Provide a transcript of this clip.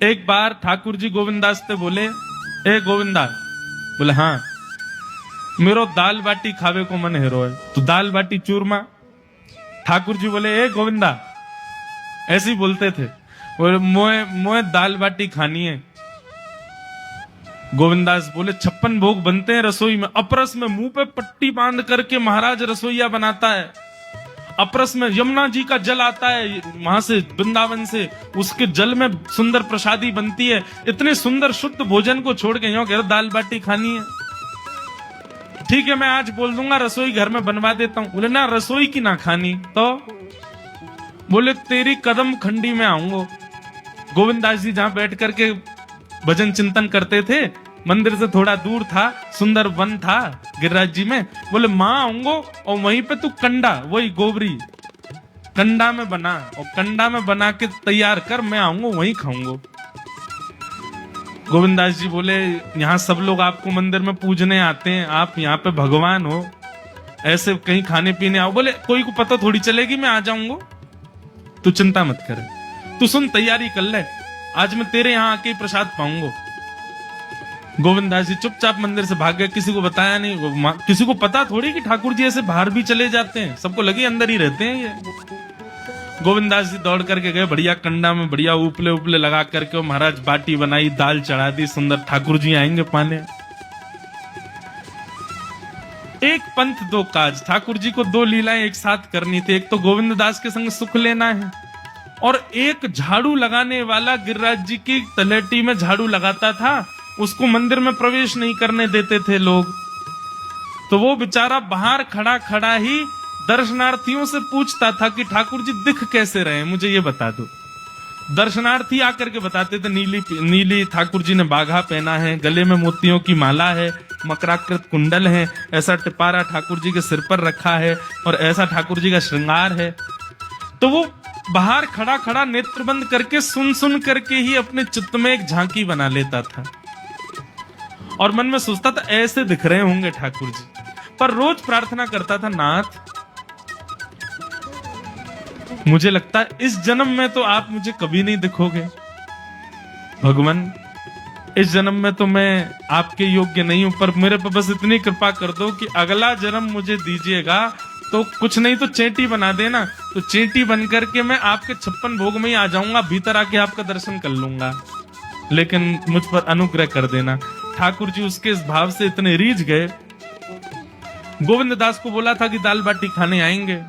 एक बार ठाकुर जी गोविंदास से बोले, ए गोविंदा, बोले हाँ मेरो दाल बाटी खावे को मन हेरो है, तो दाल बाटी चूरमा। ठाकुर जी बोले, ए गोविंदा, ऐसे ही बोलते थे, बोले मोए मोए दाल बाटी खानी है। गोविंदास बोले 56 भोग बनते हैं रसोई में, अपरस में मुंह पे पट्टी बांध करके महाराज रसोईया बनाता है। अपरस में यमुना जी का जल आता है वहां से, वृंदावन से, उसके जल में सुंदर प्रसादी बनती है। इतने सुंदर शुद्ध भोजन को छोड़ के यूं कह रहे दाल बाटी खानी है। ठीक है मैं आज बोल दूंगा रसोई घर में बनवा देता हूं। बोले ना रसोई की ना खानी तो, बोले तेरी कदम खंडी में आऊंगा। गोविंदास जी जहां बैठ करके भजन चिंतन करते थे, मंदिर से थोड़ा दूर था, सुंदर वन था गिरिराज जी में। बोले मां आऊंगो और वहीं पे तू कंडा, वही गोबरी कंडा में बना, और कंडा में बना के तैयार कर, मैं आऊंगा वहीं खाऊंगा। गोविंदास जी बोले यहाँ सब लोग आपको मंदिर में पूजने आते हैं, आप यहाँ पे भगवान हो, ऐसे कहीं खाने पीने आओ। बोले कोई को पता थोड़ी चलेगी, मैं आ जाऊंगा, तू चिंता मत करे, तू सुन तैयारी कर ले, आज मैं तेरे यहाँ आके प्रसाद पाऊंगा। गोविंदास जी चुपचाप मंदिर से भाग गए, किसी को बताया नहीं। किसी को पता थोड़ी कि ठाकुर जी ऐसे बाहर भी चले जाते हैं, सबको लगे अंदर ही रहते हैं ये। गोविंदास जी दौड़ करके गए, बढ़िया कंडा में बढ़िया उपले उपले लगा करके महाराज बाटी बनाई, दाल चढ़ा दी, सुंदर ठाकुर जी आएंगे पाने। एक पंथ दो काज, ठाकुर जी को दो लीलाएं एक साथ करनी थी। एक तो गोविंद दास के संग सुख लेना है, और एक झाड़ू लगाने वाला गिरिराज जी की तलेटी में झाड़ू लगाता था, उसको मंदिर में प्रवेश नहीं करने देते थे लोग। तो वो बेचारा बाहर खड़ा खड़ा ही दर्शनार्थियों से पूछता था कि ठाकुर जी दिख कैसे रहे, मुझे ये बता दो। दर्शनार्थी आकर के बताते थे नीली ठाकुर जी ने बाघा पहना है, गले में मोतियों की माला है, मकराकृत कुंडल है, ऐसा टिपारा ठाकुर जी के सिर पर रखा है, और ऐसा ठाकुर जी का श्रृंगार है। तो वो बाहर खड़ा खड़ा नेत्र बंद करके सुन सुन करके ही अपने चित्त में एक झांकी बना लेता था, और मन में सोचता था ऐसे दिख रहे होंगे ठाकुर जी। पर रोज प्रार्थना करता था, नाथ मुझे लगता है इस जन्म में तो आप मुझे कभी नहीं दिखोगे, भगवान इस जन्म में तो मैं आपके योग्य नहीं हूं, पर मेरे पर बस इतनी कृपा कर दो कि अगला जन्म मुझे दीजिएगा तो कुछ नहीं तो चेटी बना देना, तो चेटी बन करके मैं आपके 56 भोग में ही आ जाऊंगा, भीतर आके आपका दर्शन कर लूंगा, लेकिन मुझ पर अनुग्रह कर देना। ठाकुर जी उसके इस भाव से इतने रीझ गए। गोविंद दास को बोला था कि दाल बाटी खाने आएंगे,